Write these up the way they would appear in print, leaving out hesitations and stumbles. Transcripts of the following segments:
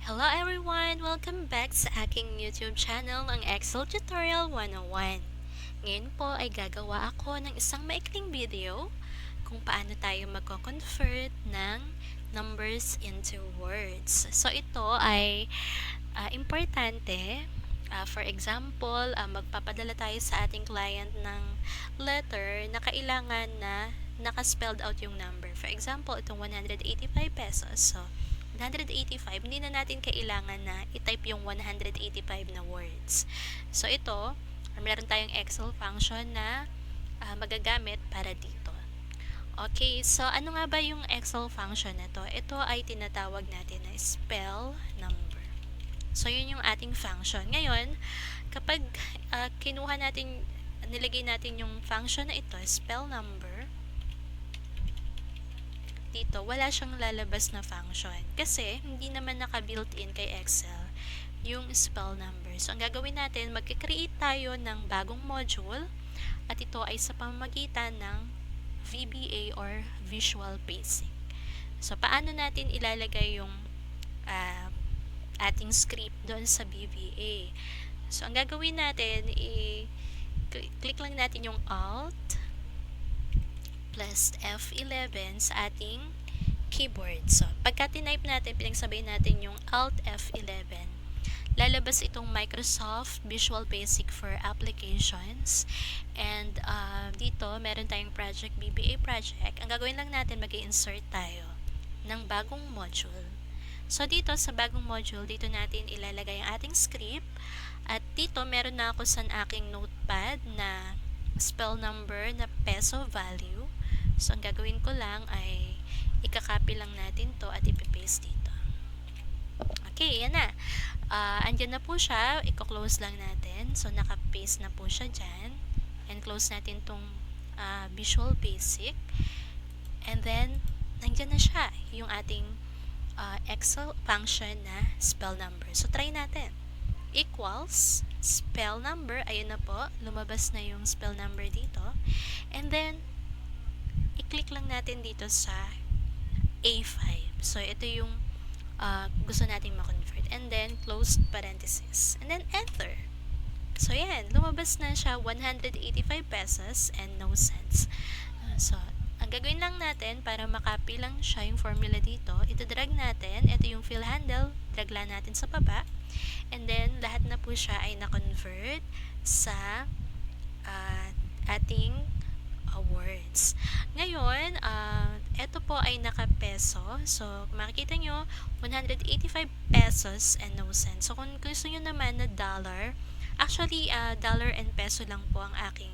Hello everyone! Welcome back sa aking YouTube channel, ang Excel Tutorial 101. Ngayon po ay gagawa ako ng isang maikling video kung paano tayo magko-convert ng numbers into words. So ito ay importante. For example, magpapadala tayo sa ating client ng letter na kailangan na naka-spelled out yung number. For example, itong 185 pesos. So, 185, hindi na natin kailangan na i-type yung 185 na words. So, ito, meron tayong Excel function na magagamit para dito. Okay, so ano nga ba yung Excel function na to? Ito ay tinatawag natin na spell number. So, yun yung ating function. Ngayon, kapag nilagay natin yung function na ito, spell number, dito, wala siyang lalabas na function. Kasi, hindi naman naka-built-in kay Excel yung spell number. So, ang gagawin natin, mag-create tayo ng bagong module at ito ay sa pamamagitan ng VBA or Visual Basic. So, paano natin ilalagay yung ating script doon sa VBA? So, ang gagawin natin, click lang natin yung Alt plus F11 sa ating keyboard. So, pagka tinype natin, pinagsabay natin yung Alt F11, lalabas itong Microsoft Visual Basic for Applications. And dito, meron tayong project, VBA project. Ang gagawin lang natin, mag-insert tayo ng bagong module. So, dito sa bagong module, dito natin ilalagay ang ating script. At dito, meron na ako sa aking notepad na spell number na peso value. So, ang gagawin ko lang ay ikakopy lang natin to at ipipaste dito. Okay, yan na. Andyan na po siya. Iko-close lang natin. So, naka-paste na po siya dyan. And close natin tong Visual Basic. And then, nandyan na siya. Yung ating Excel function na spell number. So, try natin. Equals spell number. Ayun na po. Lumabas na yung spell number dito. And then, i-click lang natin dito sa A5. So, ito yung gusto nating ma-convert. And then, close parenthesis. And then, enter. So, yan. Lumabas na siya 185 pesos and no cents. So, ang gagawin lang natin para makopy lang siya yung formula dito, ito-drag natin. Ito yung fill handle. Drag lang natin sa baba. And then, lahat na po siya ay na-convert sa ating words. Ngayon, ito po ay naka-peso. So, makikita nyo, 185 pesos and no cents. So, kung gusto nyo naman na dollar, actually, dollar and peso lang po ang aking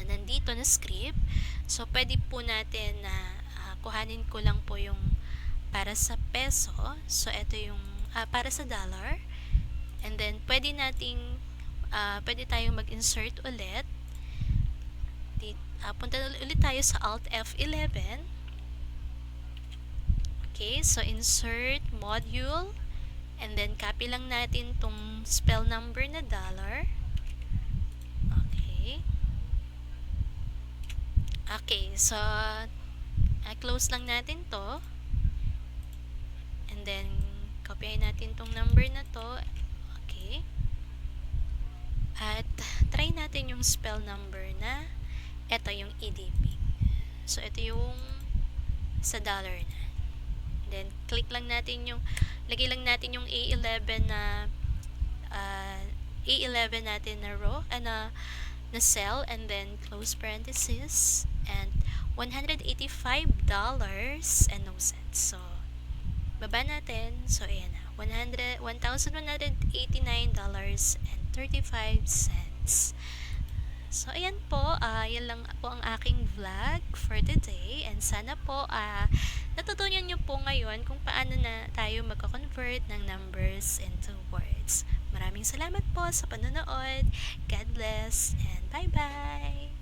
nandito na script. So, pwede po natin na kuhanin ko lang po yung para sa peso. So, ito yung para sa dollar. And then, pwede tayong mag-insert ulit. Punta ulit tayo sa Alt F11. Okay, so insert module. And then, copy lang natin tong spell number na dollar. Okay. Okay, so close lang natin to. And then, copyahin natin tong number na to. Okay. At try natin yung spell number na ito yung EDP. So, ito yung sa dollar na. Then, lagay lang natin yung A11 na A11 natin na row, na cell, and then close parenthesis, and $185 and no cents. So, baba natin. So, ayan na. $1,189.35. So, ayan po. Yan lang po ang aking vlog for today. And sana po, natutunan nyo po ngayon kung paano na tayo magko-convert ng numbers into words. Maraming salamat po sa panonood. God bless and bye-bye!